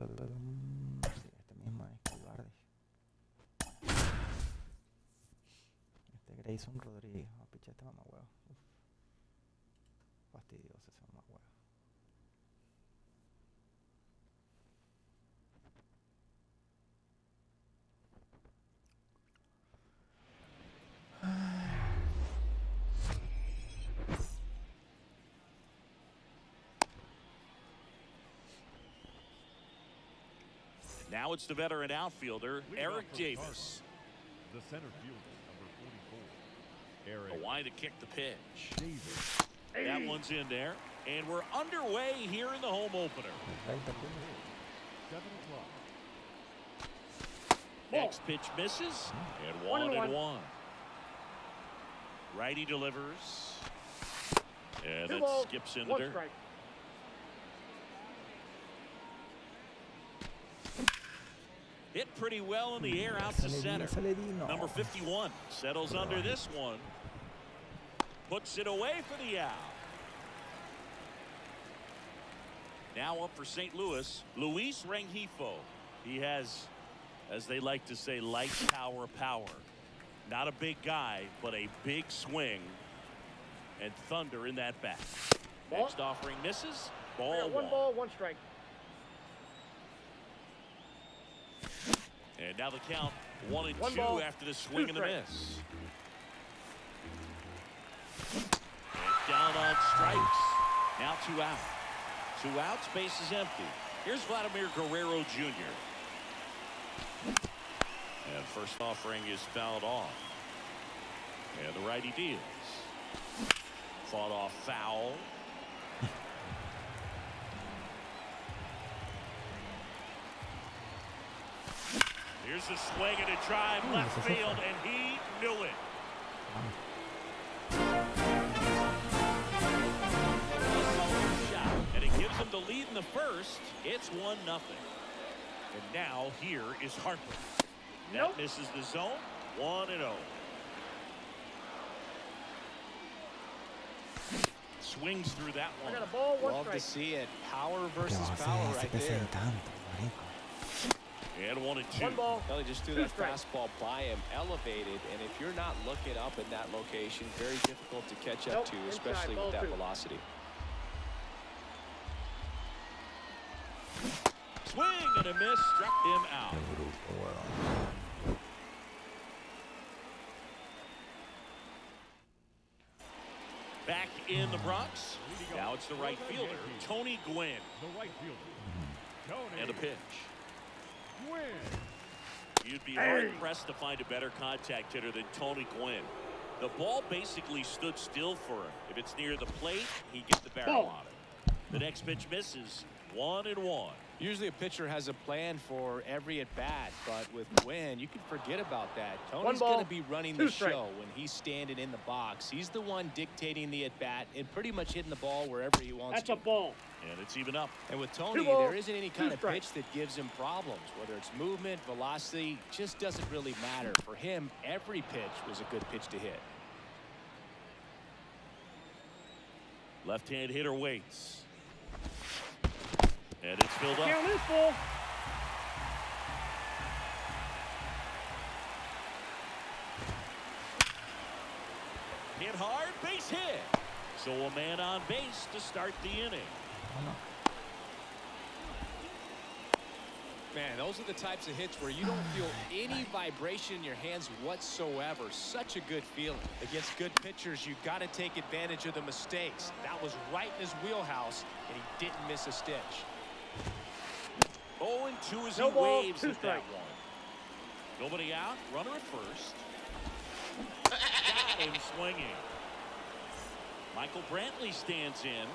Sí, este mismo es Calvardi. Este Grayson Rodríguez. A pichar este mamahuevo. Fastidioso ese mamahuevo. Now it's the veteran outfielder, Eric Davis. The center fielder, number 44. Eric. A line to kick the pitch. Davis. That one's in there. And we're underway here in the home opener. 7 o'clock. Next pitch misses. And 1-1. Righty delivers. And that skips in the dirt. Strike. Hit pretty well in the air out to center. Number 51 settles under this one. Puts it away for the out. Now up for St. Louis, Luis Rengifo. He has, as they like to say, light power. Not a big guy, but a big swing. And thunder in that bat. Next offering misses. Ball 1 ball, 1 strike. And now the count 1-2 ball, after the swing 2 and the strikes. miss. And down on strikes. Now 2 out. 2 outs, base is empty. Here's Vladimir Guerrero Jr. And first offering is fouled off. And the righty deals. Fought off foul. Here's a swing and a drive left field, and he knew it. Shot, and it gives him the lead in the first. It's 1-0. And now here is Harper. That misses the zone. 1-0. Swings through that one. I got a ball, 1 Love strike. to see it. Power versus power right there. And 1-2. 1 ball. Kelly just threw 2 that strikes. fastball by him, elevated, and if you're not looking up in that location, very difficult to catch up to, especially Inside, with that ball 2. velocity. Swing and a miss, struck him out. Back in the Bronx. Now it's the right fielder, Tony Gwynn. The right fielder. Tony. And a pitch. Gwynn. You'd be hard-pressed to find a better contact hitter than Tony Gwynn. The ball basically stood still for him. If it's near the plate, he gets the barrel on it. The next pitch misses. 1-1. Usually a pitcher has a plan for every at-bat, but with Gwynn, you can forget about that. 1 Tony's ball, going to be running 2 the strike. show when he's standing in the box. He's the one dictating the at-bat and pretty much hitting the ball wherever he wants That's to. a ball. And it's even up. And with Tony, 2 balls, there isn't any kind 2 of strikes. pitch that gives him problems. Whether it's movement, velocity, just doesn't really matter. For him, every pitch was a good pitch to hit. Left-hand hitter waits. And it's filled up. Count is full. Hit hard, base hit. So a man on base to start the inning. Man, those are the types of hits where you don't feel any vibration in your hands whatsoever. Such a good feeling. Against good pitchers, you got to take advantage of the mistakes. That was right in his wheelhouse, and he didn't miss a stitch. 0-2 as No he ball, waves 2 at that strikes. one. Nobody out, runner at first. Got him swinging. Michael Brantley stands in.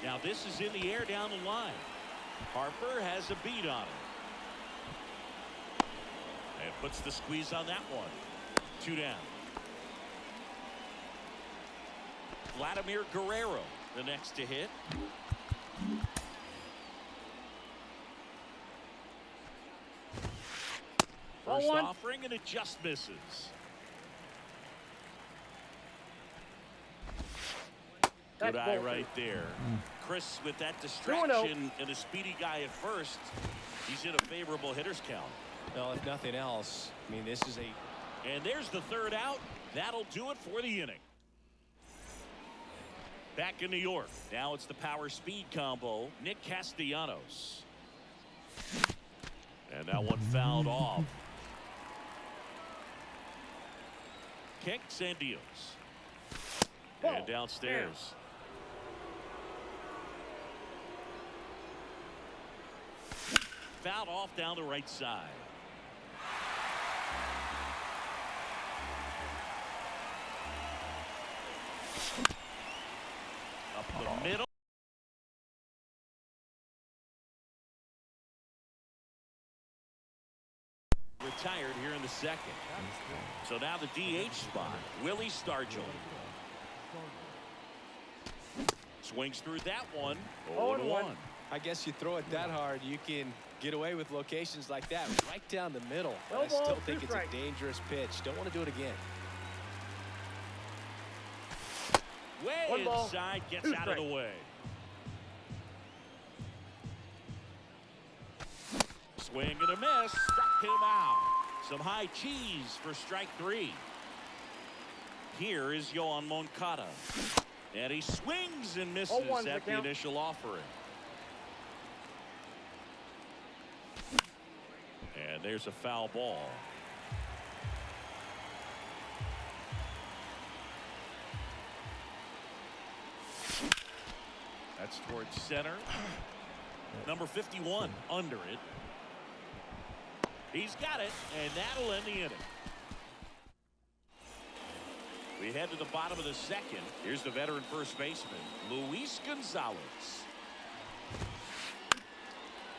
Now this is in the air down the line. Harper has a beat on it. And puts the squeeze on that one. 2 down. Vladimir Guerrero, the next to hit. First offering, and it just misses. Good eye right there. Chris with that distraction and a speedy guy at first. He's in a favorable hitter's count. Well, if nothing else, I mean, this is a... And there's the third out. That'll do it for the inning. Back in New York. Now it's the power speed combo. Nick Castellanos. And that one fouled off. Kicks and deals. And downstairs. Fouled off down the right side. Up the middle. Retired here in the second. So now the DH spot. Willie Stargell. Swings through that one. 0-1. I guess you throw it that hard, you can get away with locations like that right down the middle. I still think it's a dangerous pitch. Don't want to do it again. Way inside, gets out of the way. Swing and a miss. Struck him out. Some high cheese for strike 3. Here is Yoan Moncada. And he swings and misses at the initial offering. And there's a foul ball. That's towards center. Number 51 under it. He's got it, and that'll end the inning. We head to the bottom of the second. Here's the veteran first baseman, Luis Gonzalez.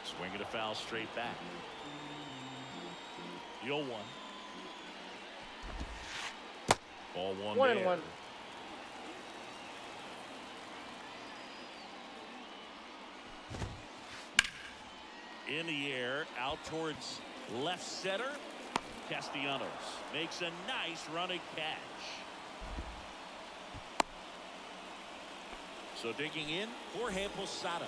Swinging a foul straight back. The 0-1. Ball one there. 1-1. In the air, out towards left center. Castellanos makes a nice running catch. So digging in, Jorge Posada.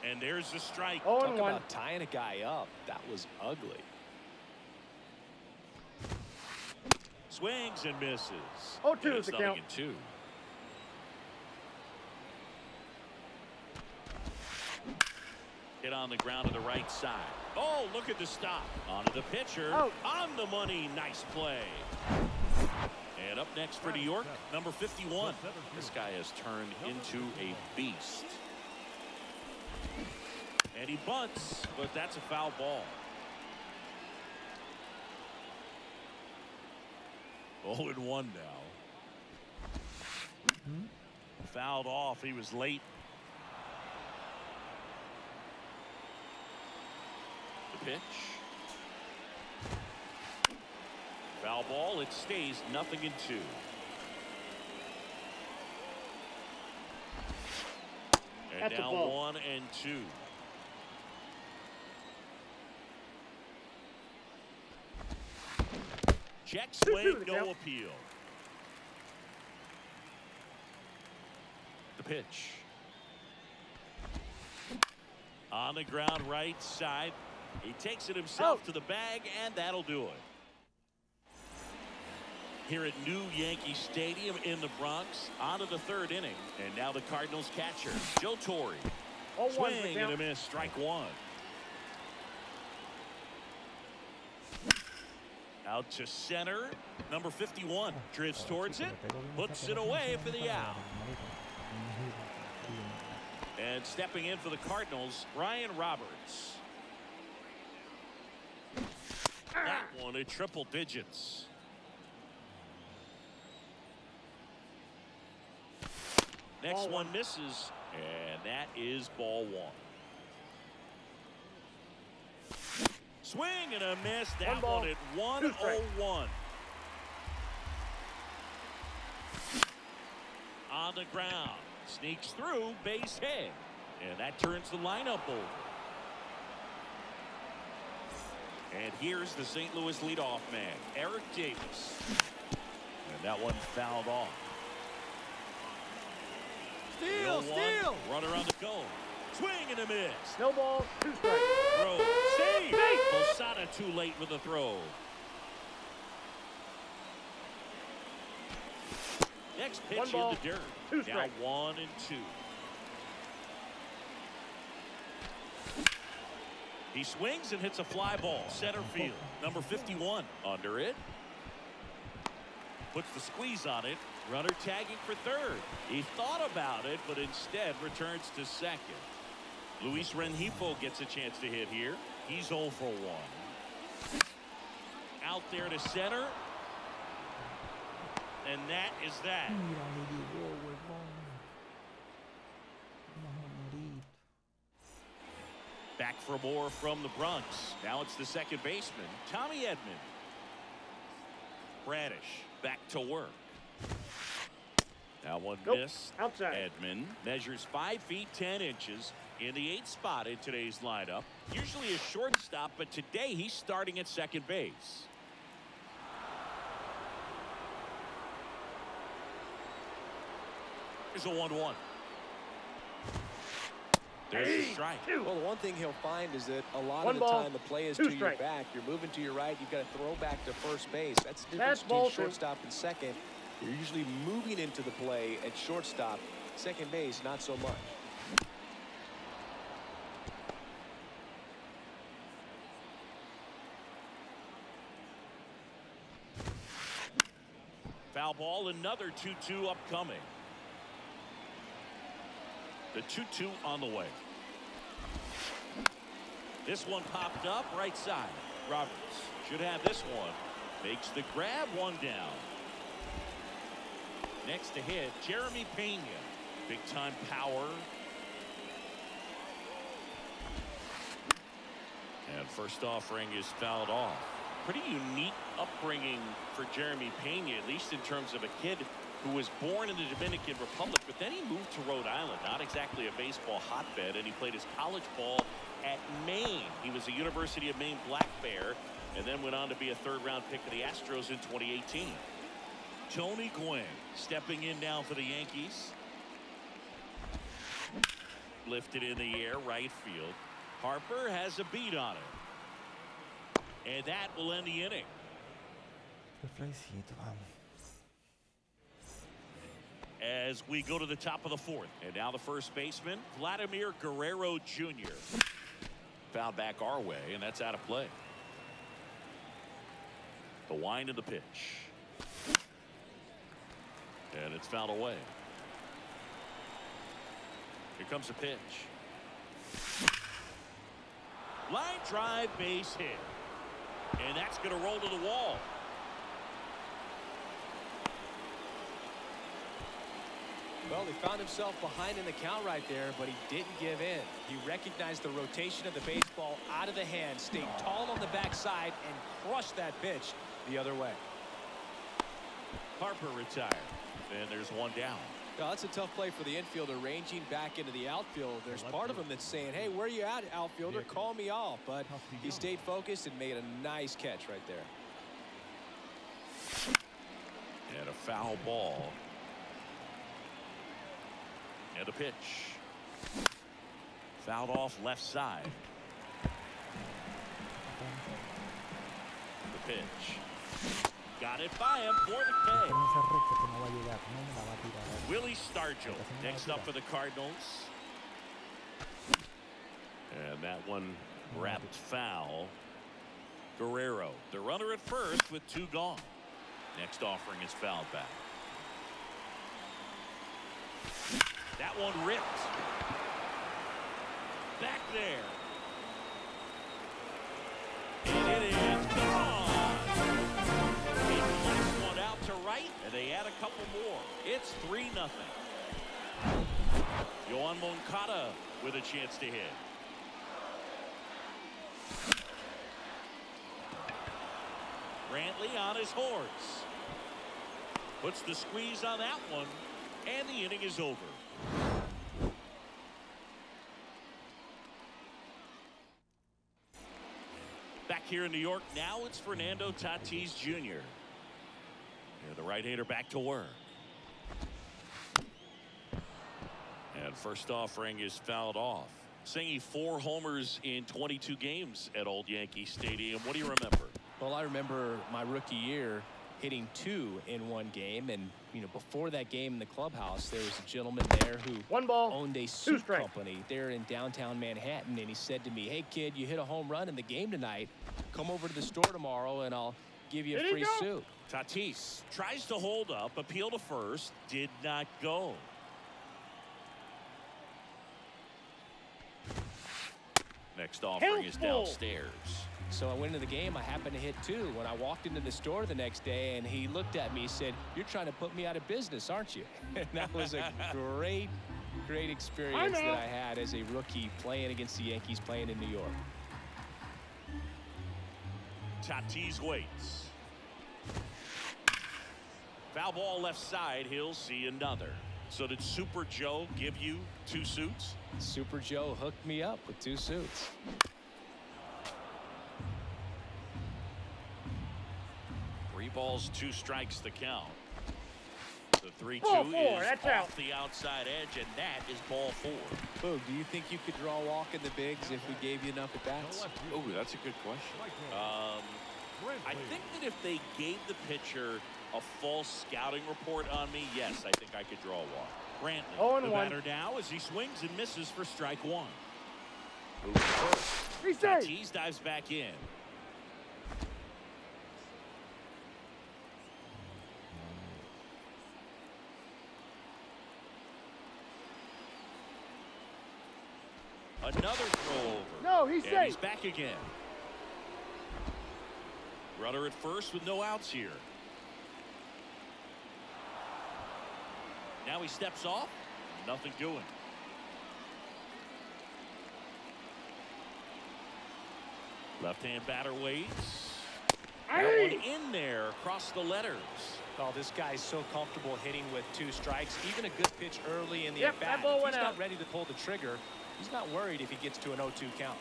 And there's the strike. Talk about tying a guy up. That was ugly. Swings and misses. 0-2 is the count. 2. Hit on the ground to the right side. Oh, look at the stop. Onto the pitcher. Out. On the money. Nice play. And up next for New York, number 51. This guy has turned into a beast. And he bunts, but that's a foul ball. 0-1 now. Fouled off. He was late. The pitch. Foul ball. It stays 0-2. And That's now 1-2. Check swing, no appeal. The pitch. On the ground right side. He takes it himself to the bag, and that'll do it. Here at New Yankee Stadium in the Bronx, on to the third inning. And now the Cardinals catcher, Joe Torre. Swing and a miss, strike 1. Out to center. Number 51 drifts towards it. Puts it away for the out. And stepping in for the Cardinals, Ryan Roberts. That one at triple digits. Next one misses, and that is ball 1. Swing and a miss. That one at 1-0-1. On the ground. Sneaks through, base hit. And that turns the lineup over. And here's the St. Louis leadoff man, Eric Davis. And that one fouled off. Steal! Runner on the go. Swing and a miss. No ball, 2 strikes. Throw. Save. Posada too late with the throw. Next pitch 1 ball, in the dirt. 2 Now strikes. 1 and 2. He swings and hits a fly ball. Center field. Number 51 under it. Puts the squeeze on it. Runner tagging for third. He thought about it, but instead returns to second. Luis Rengifo gets a chance to hit here. He's 0 for 1. Out there to center. And that is that. Mira, le llegó, huevón. Vamos a morir. Back for more from the Bronx. Now it's the second baseman, Tommy Edman. Bradish back to work. Now one Nope. miss. Outside. Edman measures 5 feet 10 inches in the 8th spot in today's lineup. Usually a shortstop, but today he's starting at second base. Here's a 1-1. There's a strike. Well, the one thing he'll find is that a lot 1 of the ball, time the play is 2 to your strikes. back. You're moving to your right. You've got to throw back to first base. That's the That's difference ball between 2. shortstop and second. You're usually moving into the play at shortstop. Second base, not so much. Foul ball, another 2-2 upcoming. The 2-2 on the way. This one popped up right side. Roberts should have this one. Makes the grab, 1 down. Next to hit, Jeremy Pena. Big time power. And first offering is fouled off. Pretty unique upbringing for Jeremy Pena, at least in terms of a kid who was born in the Dominican Republic, but then he moved to Rhode Island, not exactly a baseball hotbed, and he played his college ball at Maine. He was a University of Maine Black Bear, and then went on to be a 3rd-round pick of the Astros in 2018. Tony Gwynn stepping in now for the Yankees. Lifted in the air, right field. Harper has a beat on it. And that will end the inning. Qué flycito, vamos. As we go to the top of the 4th. And now the first baseman, Vladimir Guerrero Jr. Fouled back our way, and that's out of play. The wind of the pitch. And it's fouled away. Here comes the pitch. Line drive, base hit. And that's going to roll to the wall. Well, he found himself behind in the count right there, but he didn't give in. He recognized the rotation of the baseball out of the hand, stayed tall on the backside, and crushed that pitch the other way. Harper retired. And there's 1 down. Now, that's a tough play for the infielder, ranging back into the outfield. There's part of him that's saying, hey, where are you at, outfielder? Call me off. But he stayed focused and made a nice catch right there. And a foul ball. And a pitch. Fouled off left side. The pitch. Got it by him for the K. Con esa recta que no va a llegar, no me la va a tirar. Willie Stargell next up for the Cardinals. And that one wrapped foul. Guerrero, the runner at first with 2 gone. Next offering is fouled back. That one ripped. Back there. And it is gone. He flips one out to right, and they add a couple more. It's 3-0. Yohan Moncada with a chance to hit. Brantley on his horse. Puts the squeeze on that one, and the inning is over. Back here in New York, now it's Fernando Tatis Jr. The right-hander back to work. And first offering is fouled off. Singing 4 homers in 22 games at Old Yankee Stadium. What do you remember? Well, I remember my rookie year hitting 2 in one game, and before that game in the clubhouse, there was a gentleman there who owned a soup company there in downtown Manhattan, and he said to me, "Hey kid, you hit a home run in the game tonight. Come over to the store tomorrow and I'll give you a free soup." Tatis tries to hold up, appeal to first, did not go. Next offering is downstairs. So I went into the game. I happened to hit 2 when I walked into the store the next day, and he looked at me and said, "You're trying to put me out of business, aren't you?" And that was a great experience that I had as a rookie playing against the Yankees, playing in New York. Tatis waits. Foul ball left side. He'll see another. So did Super Joe give you 2 suits? Super Joe hooked me up with 2 suits. 3 balls, 2 strikes the count. The 3-2 is off the outside edge, and that is ball 4. Boog, do you think you could draw a walk in the bigs if we gave you enough at bats? Oh, that's a good question. I think that if they gave the pitcher a false scouting report on me, yes, I think I could draw a walk. Brantley, the batter now as he swings and misses for strike 1. Tatis dives back in. Another throw over. No, he's safe. He's back again. Runner at first with no outs here. Now he steps off. Nothing doing. Left-hand batter waits. That one in there across the letters. Oh, this guy's so comfortable hitting with 2 strikes. Even a good pitch early in the at-bat. That ball if went he's out. not ready to pull the trigger, he's not worried if he gets to an 0-2 count.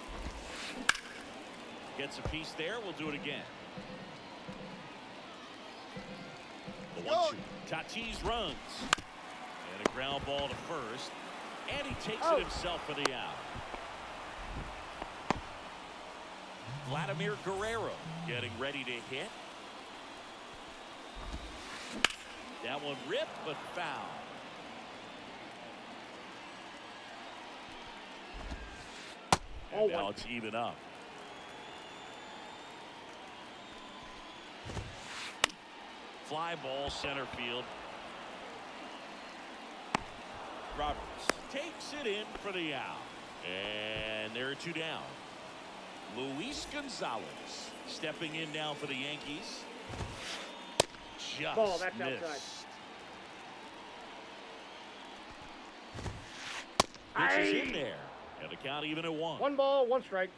Gets a piece there. We'll do it again. The 1-2. Tatis runs. And a ground ball to first. And he takes it himself for the out. Vladimir Guerrero getting ready to hit. That one ripped, but foul. And now it's even up. Fly ball center field. Roberts takes it in for the out. And there are 2 down. Luis Gonzalez stepping in now for the Yankees. Just that's missed. outside. Pitch is in there. And the count even at 1. 1 ball, 1 strike.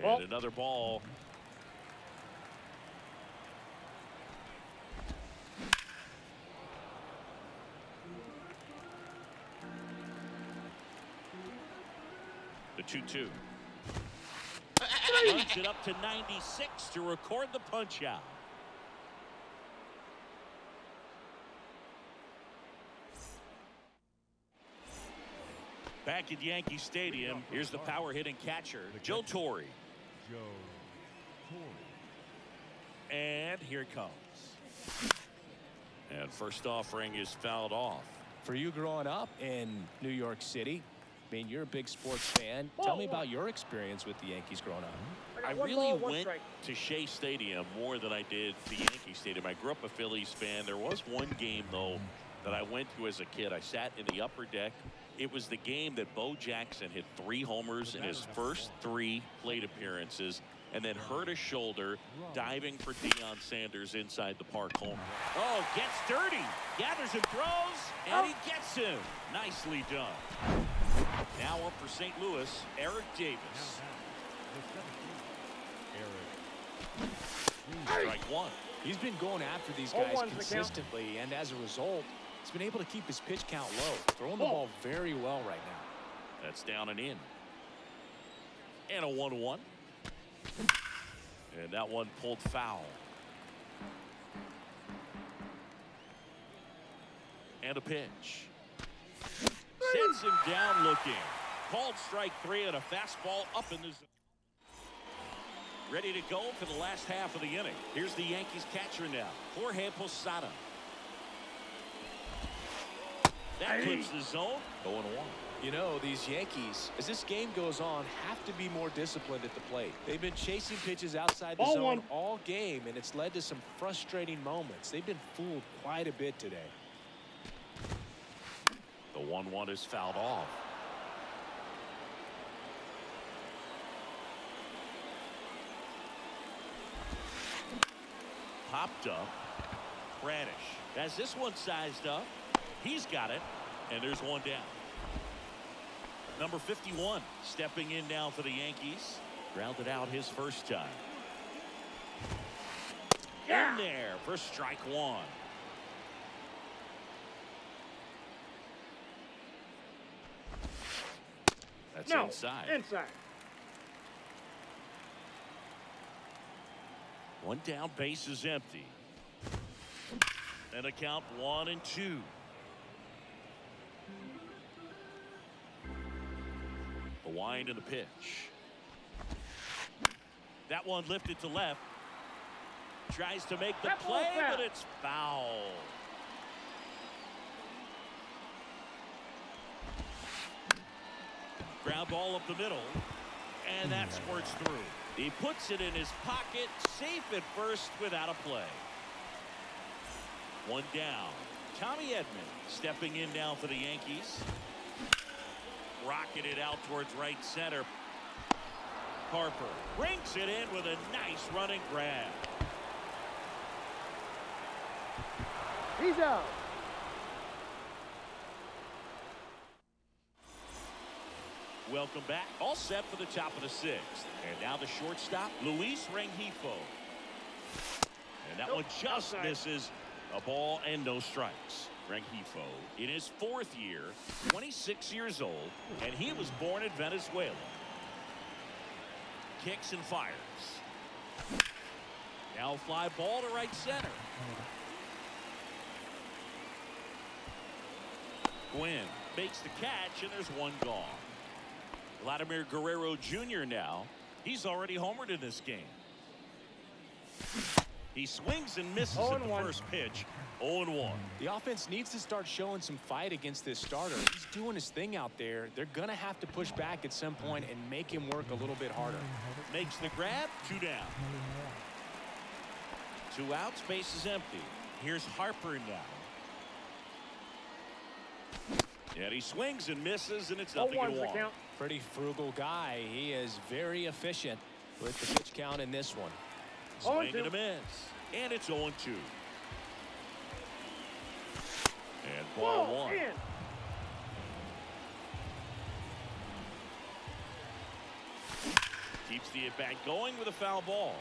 And another ball. The 2-2. Runs it up to 96 to record the punch out. Back at Yankee Stadium, here's the power hitting catcher, Joe Torre. And here it comes. And first offering is fouled off. For you growing up in New York City, I mean, you're a big sports fan. Tell me about your experience with the Yankees growing up. I really went to Shea Stadium more than I did the Yankee Stadium. I grew up a Phillies fan. There was one game, though, that I went to as a kid. I sat in the upper deck. It was the game that Bo Jackson hit 3 homers in his first 3 plate appearances and then hurt his shoulder diving for Deion Sanders inside the park home. Oh, gets dirty. Gathers and throws, and he gets him. Nicely done. Now up for St. Louis, Eric Davis. Strike 1. He's been going after these guys consistently, and as a result, he's been able to keep his pitch count low, throwing the ball very well right now. That's down and in. And a 1-1. And that one pulled foul. And a pitch. Sends him down looking. Called strike 3 and a fastball up in the zone. Ready to go for the last half of the inning. Here's the Yankees catcher now, Jorge Posada. That clips the zone. 0-1. You know, these Yankees, as this game goes on, have to be more disciplined at the plate. They've been chasing pitches outside the zone all game, and it's led to some frustrating moments. They've been fooled quite a bit today. The 1-1 is fouled off. Popped up. Bradish has this one sized up. He's got it, and there's one down. Number 51 stepping in now for the Yankees. Grounded out his first time. In there for strike 1. That's inside. One down, base is empty. And a count 1-2. The wind and the pitch. That one lifted to left. Tries to make the play, but it's foul. Ground ball up the middle. And that squirts through. He puts it in his pocket, safe at first without a play. One down. Tommy Edman stepping in now for the Yankees. Rocketed out towards right center. Harper brings it in with a nice running grab. He's out. Welcome back. All set for the top of the 6th. And now the shortstop, Luis Rengifo. And that one just misses. A ball and no strikes. Rengifo in his 4th year, 26 years old, and he was born in Venezuela. Kicks and fires. Now fly ball to right center. Gwynn makes the catch, and there's one gone. Vladimir Guerrero Jr. now. He's already homered in this game. He swings and misses at the first pitch. 0-1. The offense needs to start showing some fight against this starter. He's doing his thing out there. They're going to have to push back at some point and make him work a little bit harder. Makes the grab. 2 down. 2 outs. Base is empty. Here's Harper now. And he swings and misses, and it's nothing at 1. Pretty frugal guy. He is very efficient with the pitch count in this one. Swing and a miss. And it's 0-2. And ball 1. Keeps the at-bat going with a foul ball.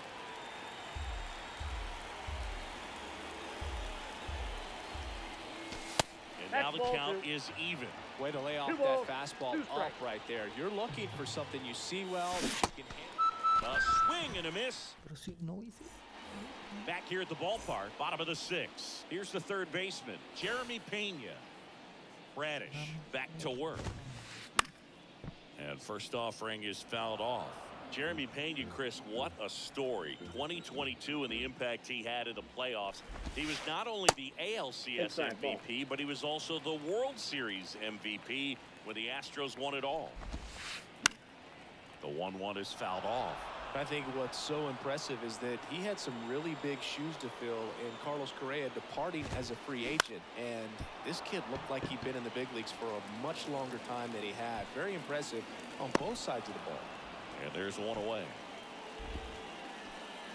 And now the count is even. Way to lay off that fastball up right there. You're looking for something you see well that you can handle. A swing and a miss. Pero si no hice. Back here at the ballpark, bottom of the 6th. Here's the third baseman, Jeremy Pena. Bradish back to work. And first offering is fouled off. Jeremy Pena, Chris, what a story. 2022 and the impact he had in the playoffs. He was not only the ALCS MVP, but he was also the World Series MVP when the Astros won it all. The 1-1 is fouled off. I think what's so impressive is that he had some really big shoes to fill in Carlos Correa departing as a free agent. And this kid looked like he'd been in the big leagues for a much longer time than he had. Very impressive on both sides of the ball. And there's one away.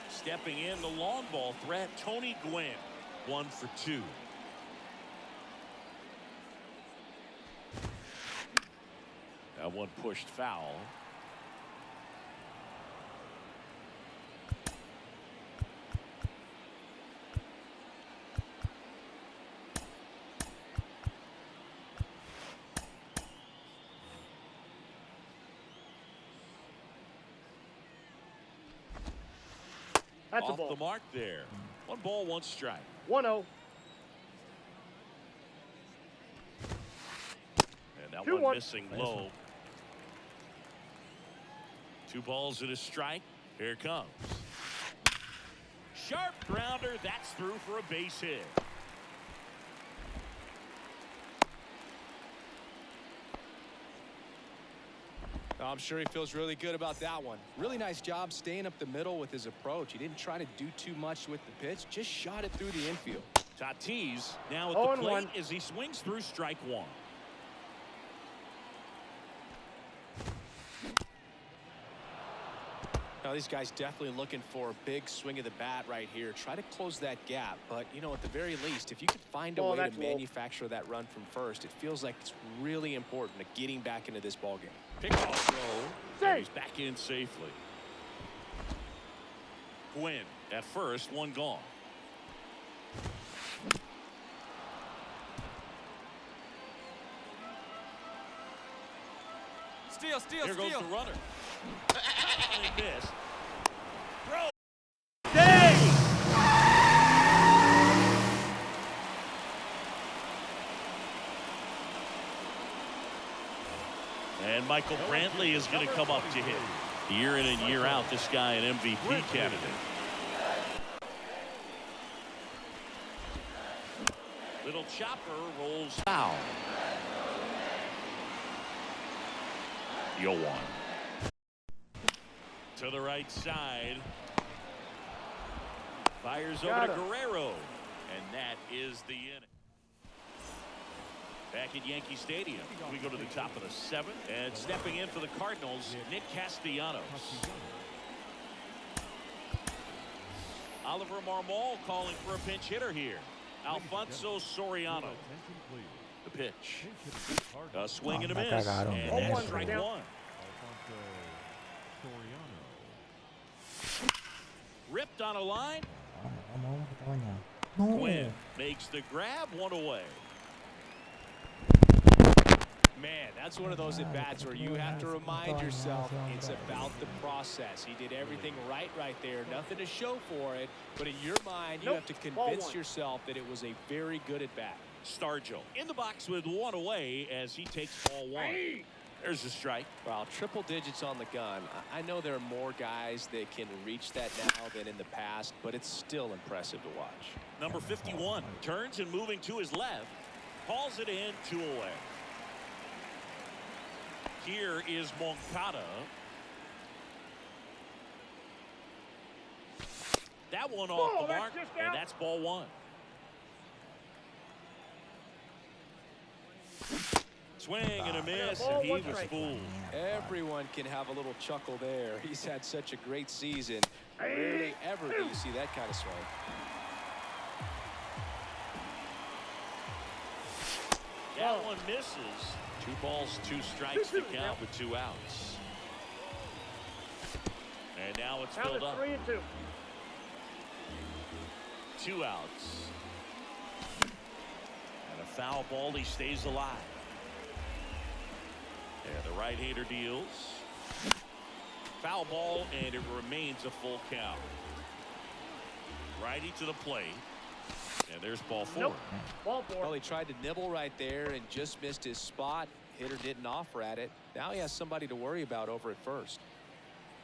Stepping in, the long ball threat, Tony Gwynn. 1 for 2. That one pushed foul. That's a Off ball. the mark there. 1 ball, 1 strike. 1-0. And that 2-1. one missing low. 2 balls and a strike. Here it comes. Sharp grounder. That's through for a base hit. I'm sure he feels really good about that one. Really nice job staying up the middle with his approach. He didn't try to do too much with the pitch, just shot it through the infield. Tatis now at the plate as he swings through strike 1. Now these guys definitely looking for a big swing of the bat right here. Try to close that gap, but you know, at the very least, if you could find a way to manufacture that run from first, it feels like it's really important to getting back into this ball game. Pickoff throw. And he's back in safely. Quinn at first, 1 gone. Steal, Here goes the runner. And missed. Throw. And Michael Brantley is going to come up to hit. Year in and year out, this guy an MVP candidate. Little chopper rolls foul. Yo one. To the right side. Fires over to Guerrero. And that is the inning. Back at Yankee Stadium, we go to the top of the 7th. And stepping in for the Cardinals, Nick Castellanos. Oliver Marmol calling for a pinch hitter here. Alfonso Soriano. The pitch. A swing and a miss. And that's strike 1. Ripped on a line. Quinn makes the grab, 1 away. Man, that's one of those at-bats where you have to remind yourself it's about the process. He did everything right there. Nothing to show for it. But in your mind, you have to convince yourself that it was a very good at-bat. Stargell in the box with 1 away as he takes ball 1. There's a strike. Well, triple digits on the gun. I know there are more guys that can reach that now than in the past, but it's still impressive to watch. Number 51 turns and moving to his left. Calls it in, 2 away. Here is Moncada. That one off the mark, and that's ball 1. Swing and a miss, and he was fooled. Everyone can have a little chuckle there. He's had such a great season. Rarely ever do you see that kind of swing. That one misses. 2 balls, 2 strikes to count with 2 outs. And now it's filled up. 3-2. 2 outs. And a foul ball, he stays alive. And the right-hander deals. Foul ball, and it remains a full count. Righty to the plate. And there's ball 4. Ball 4. Well, he tried to nibble right there and just missed his spot. Hitter didn't offer at it. Now he has somebody to worry about over at first.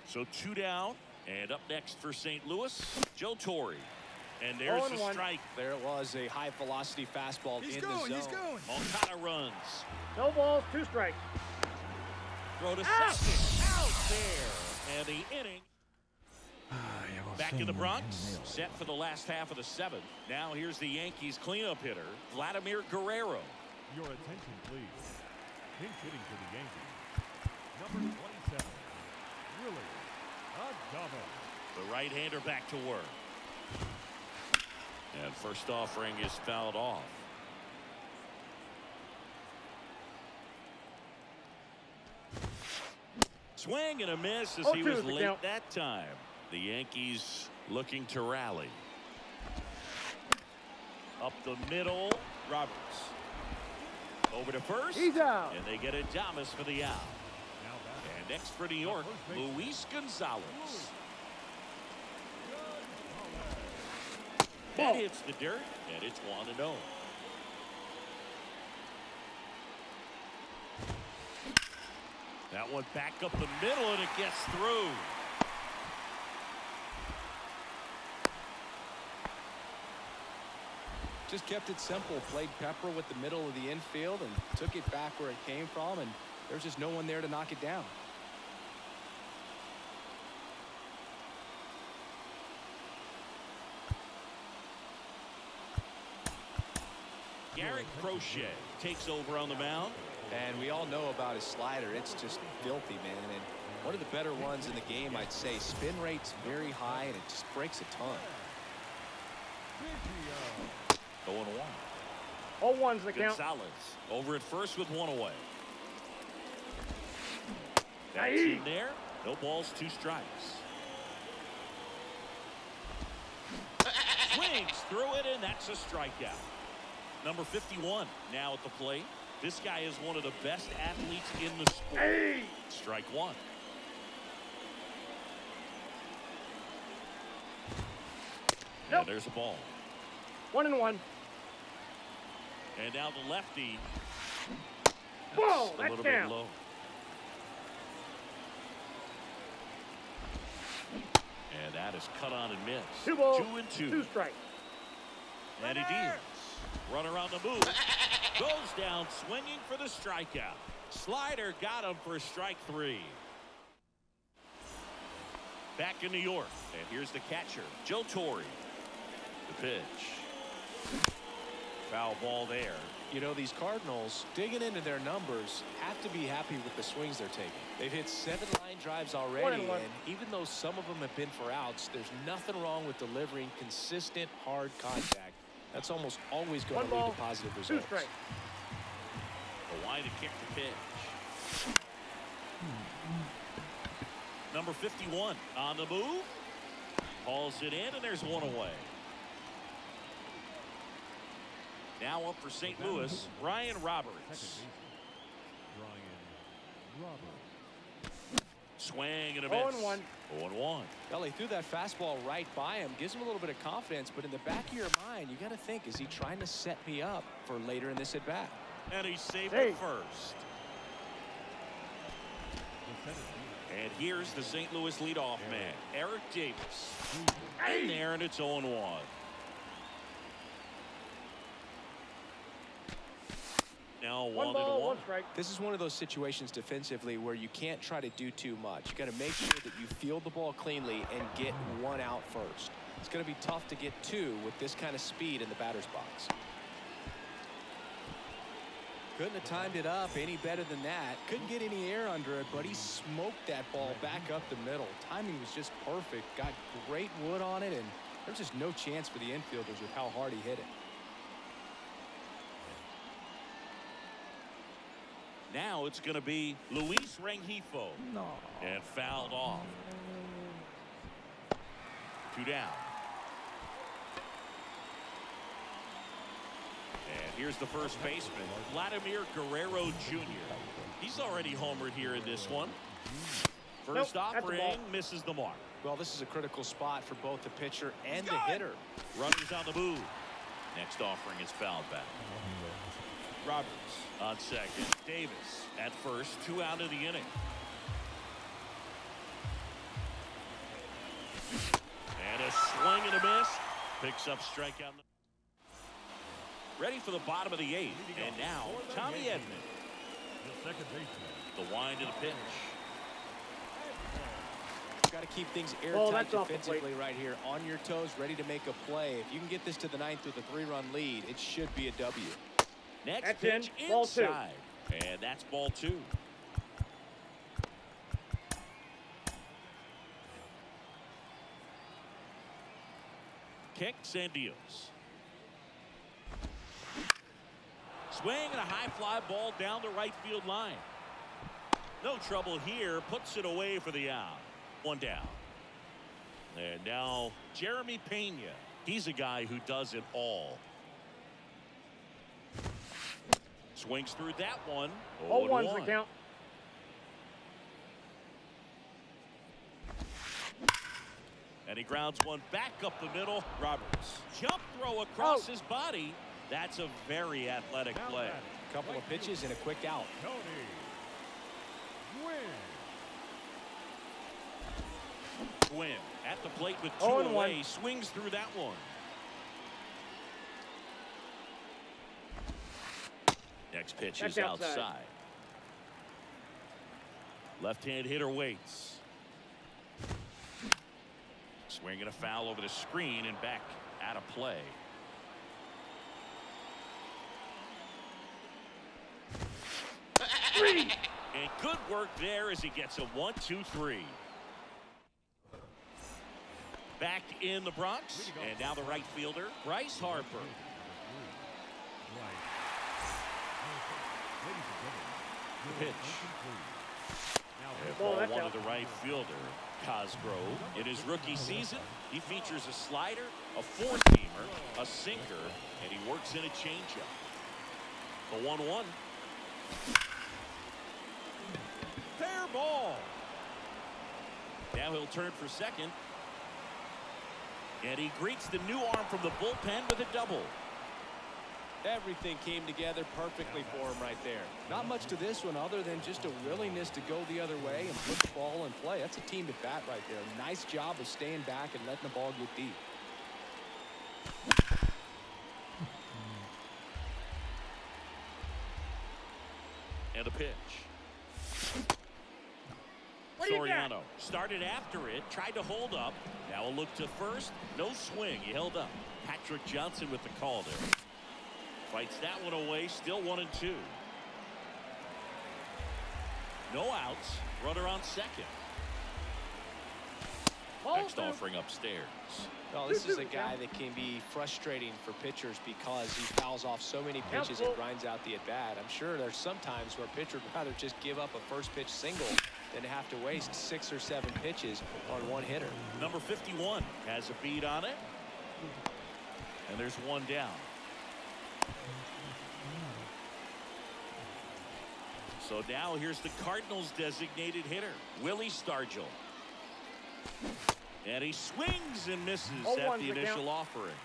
So 2 down. And up next for St. Louis, Joe Torre. And there's the strike. There it was, a high-velocity fastball in the zone. He's going. Moncada runs. No balls, 2 strikes. Throw to second. Out there. And the inning. Back in the Bronx, set for the last half of the 7th. Now here's the Yankees cleanup hitter, Vladimir Guerrero. Your attention, please. Pinch hitting for the Yankees. Number 27, Willie Adamo. The right-hander back to work. And first offering is fouled off. Swing and a miss as he was late that time. The Yankees looking to rally. Up the middle, Roberts. Over to first. He's out. And they get Adames for the out. And next for New York, Luis Gonzalez. That hits the dirt, and it's 1-0. That one back up the middle, and it gets through. Just kept it simple, played pepper with the middle of the infield and took it back where it came from, and there's just no one there to knock it down. Garrett Crochet takes over on the mound. And we all know about his slider. It's just filthy, man. And one of the better ones in the game, I'd say. Spin rate's very high, and it just breaks a ton. 0-1. 0-1's the count. Gonzalez over at first with one away. That's in there. No balls, 2 strikes. Swings through it, and that's a strikeout. Number 51 now at the plate. This guy is one of the best athletes in the sport. Strike 1. Nope. And there's a ball. 1-1. And now the lefty. Whoa, a that's little down. bit low. And that is cut on and missed. 2 balls, 2-2. 2 strikes. And he deals. Runner on the move. Goes down swinging for the strikeout. Slider got him for strike 3. Back in New York. And here's the catcher, Joe Torre. The pitch. Foul ball there. You know, these Cardinals, digging into their numbers, have to be happy with the swings they're taking. They've hit 7 line drives already, 1-1. and even though some of them have been for outs, there's nothing wrong with delivering consistent, hard contact. That's almost always going to lead to positive 2 results. strikes. The line to kick the pitch. Number 51 on the move. Hauls it in, and there's one away. Now up for St. Louis, Brian Roberts. Swing and a miss. 0-1. 0-1. Well, he threw that fastball right by him, gives him a little bit of confidence, but in the back of your mind, you got to think, is he trying to set me up for later in this at bat? And he saved it first. And here's the St. Louis leadoff man, Eric Davis. In there, and it's 0-1. Now 1 ball, 1-1. 1 strike. This is one of those situations defensively where you can't try to do too much. You got to make sure that you field the ball cleanly and get 1 out first. It's going to be tough to get 2 with this kind of speed in the batter's box. Couldn't have timed it up any better than that. Couldn't get any air under it, but he smoked that ball back up the middle. Timing was just perfect. Got great wood on it, and there's just no chance for the infielders with how hard he hit it. Now it's going to be Luis Rengifo. No. And fouled off. 2 down. And here's the first baseman, Vladimir Guerrero Jr. He's already homered here in this one. First offering misses the mark. Well, this is a critical spot for both the pitcher and the hitter. Runners on the move. Next offering is fouled back. Roberts on second. Davis at first. 2 out of the inning. And a swing and a miss. Picks up strikeout. Ready for the bottom of the 8th. And now Tommy Edman. The wind to the pitch. Got to keep things airtight defensively right here. On your toes, ready to make a play. If you can get this to the 9th with a 3-run lead, it should be a W. Next pitch inside. And that's ball 2. Kicks and deals. Swing and a high fly ball down the right field line. No trouble here. Puts it away for the out. 1 down. And now Jeremy Pena. He's a guy who does it all. Swings through that one. 0-1's the count. And he grounds one back up the middle. Roberts. Jump throw across his body. That's a very athletic play. Couple of pitches and a quick out. Tony Gwynn. Gwynn at the plate with 2 0-1. away. Swings through that one. Next pitch That's is outside. Left-hand hitter waits. Swinging a foul over the screen and back out of play. And good work there as he gets a 1-2-3. Back in the Bronx, and now the right fielder, Bryce Harper. The pitch. And ball one to the right fielder, Cosgrove. In his rookie season, he features a slider, a four-seamer, a sinker, and he works in a changeup. The 1-1. Fair ball. Now he'll turn for second. And he greets the new arm from the bullpen with a double. Everything came together perfectly for him right there. Not much to this one other than just a willingness to go the other way and put the ball in play. That's a team at bat right there. Nice job of staying back and letting the ball get deep. And a pitch. Soriano started after it, tried to hold up. Now a look to first. No swing. He held up. Patrick Johnson with the call there. Fights that one away. Still 1-2. No outs. Runner on second. Next offering upstairs. Well, this is a guy that can be frustrating for pitchers because he fouls off so many pitches and grinds out the at-bat. I'm sure there's some times where a pitcher would rather just give up a first pitch single than to have to waste 6 or 7 pitches on one hitter. Number 51 has a beat on it. And there's one down. So now here's the Cardinals designated hitter, Willie Stargell. And he swings and misses at the initial offering.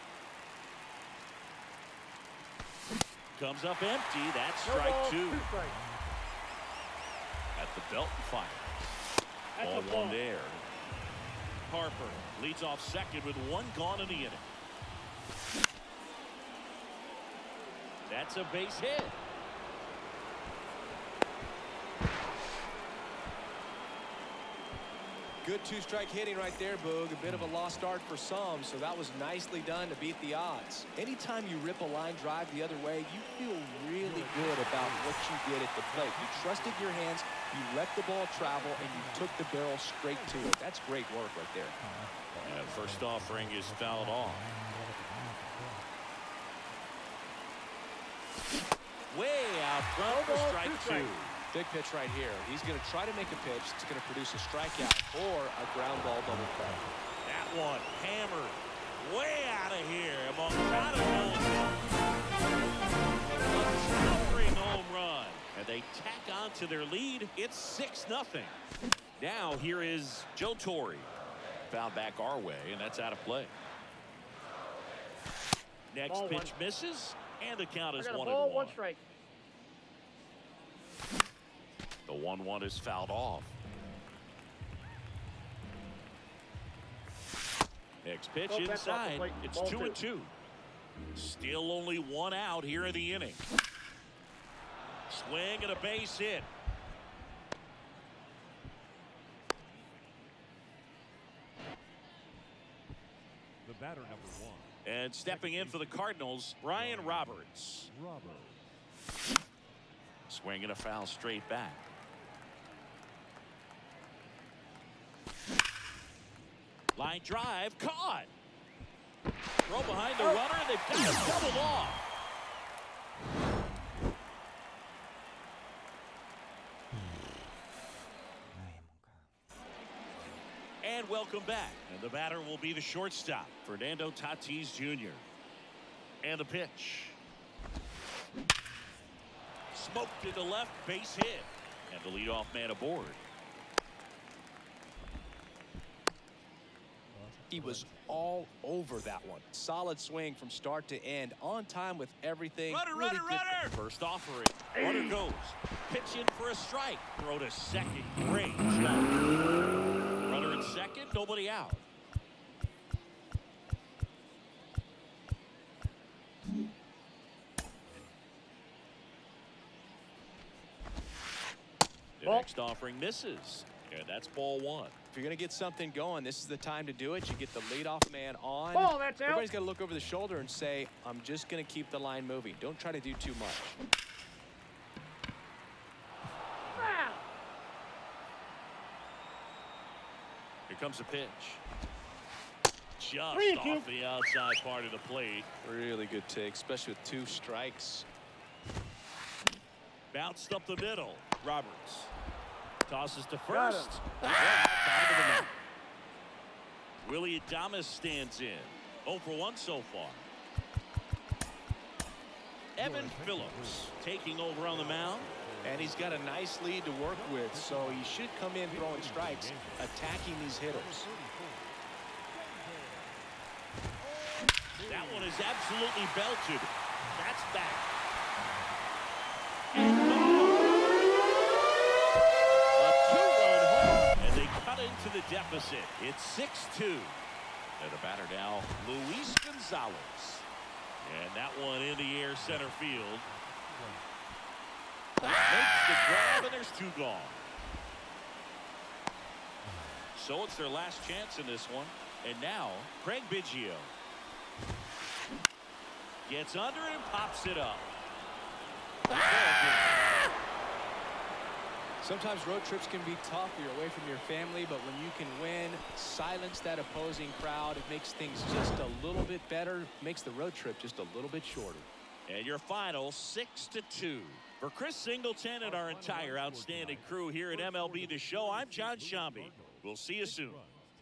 Comes up empty. That's strike 2. At the belt and fire. Ball 1 there. Harper leads off second with 1 gone in the inning. That's a base hit. Good 2-strike hitting right there, Boog. A bit of a lost start for some, so that was nicely done to beat the odds. Anytime you rip a line drive the other way, you feel really good about what you did at the plate. You trusted your hands, you let the ball travel, and you took the barrel straight to it. That's great work right there. First offering is fouled off. Way out front for strike 2. Big pitch right here. He's going to try to make a pitch that's going to produce a strikeout or a ground ball double play. That one hammered way out of here among Cardinals. A towering home run. And they tack on to their lead. It's 6-0. Now here is Joe Torre. Found back our way, and that's out of play. Next pitch misses, and the count is 1-1. 1 strike. The 1-1 is fouled off. Next pitch inside. It's 2-2. Still only 1 out here in the inning. Swing and a base hit. The batter, number 1. And stepping in for the Cardinals, Brian Roberts. Swing and a foul straight back. Line drive, caught. Throw behind the runner, they've got it doubled off. And welcome back. And the batter will be the shortstop, Fernando Tatis Jr. And the pitch. Smoked to the left, base hit. And the leadoff man aboard. He was all over that one. Solid swing from start to end. On time with everything. Runner. First offering. Runner goes. Pitch in for a strike. Throw to second. Great shot. Runner at second. Nobody out. The next offering misses. And that's ball one. If you're going to get something going, this is the time to do it. You get the leadoff man on. Ball, that's out. Everybody's got to look over the shoulder and say, I'm just going to keep the line moving. Don't try to do too much. Foul. Here comes a pitch. Just 3-2. off the outside part of the plate. Really good take, especially with 2 strikes. Bounced up the middle. Roberts tosses to Got first. him. Willie Adames stands in. 0 for 1 so far. Evan Phillips taking over on the mound. And he's got a nice lead to work with, so he should come in throwing strikes, attacking these hitters. That one is absolutely belted. That's back. And a 2-run home. And they cut into the deficit. It's 6-2. And the batter now, Luis Gonzalez. And that one in the air center field. Makes the grab, and there's 2 gone. So it's their last chance in this one. And now, Craig Biggio gets under and pops it up. Sometimes road trips can be tough. You're away from your family, but when you can win, silence that opposing crowd, it makes things just a little bit better, makes the road trip just a little bit shorter. And your final 6-2. For Chris Singleton and our entire outstanding crew here at MLB The Show, I'm John Shambi. We'll see you soon.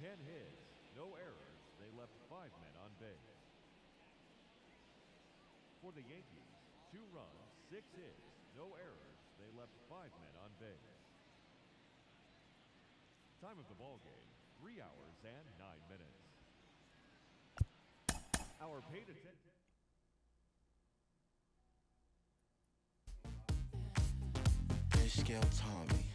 10 hits, no errors. They left 5 men on base. For the Yankees, 2 runs, 6 hits, no errors. They left 5 men on base. Time of the ball game, 3 hours and 9 minutes. Our paid attention. Scale Tommy.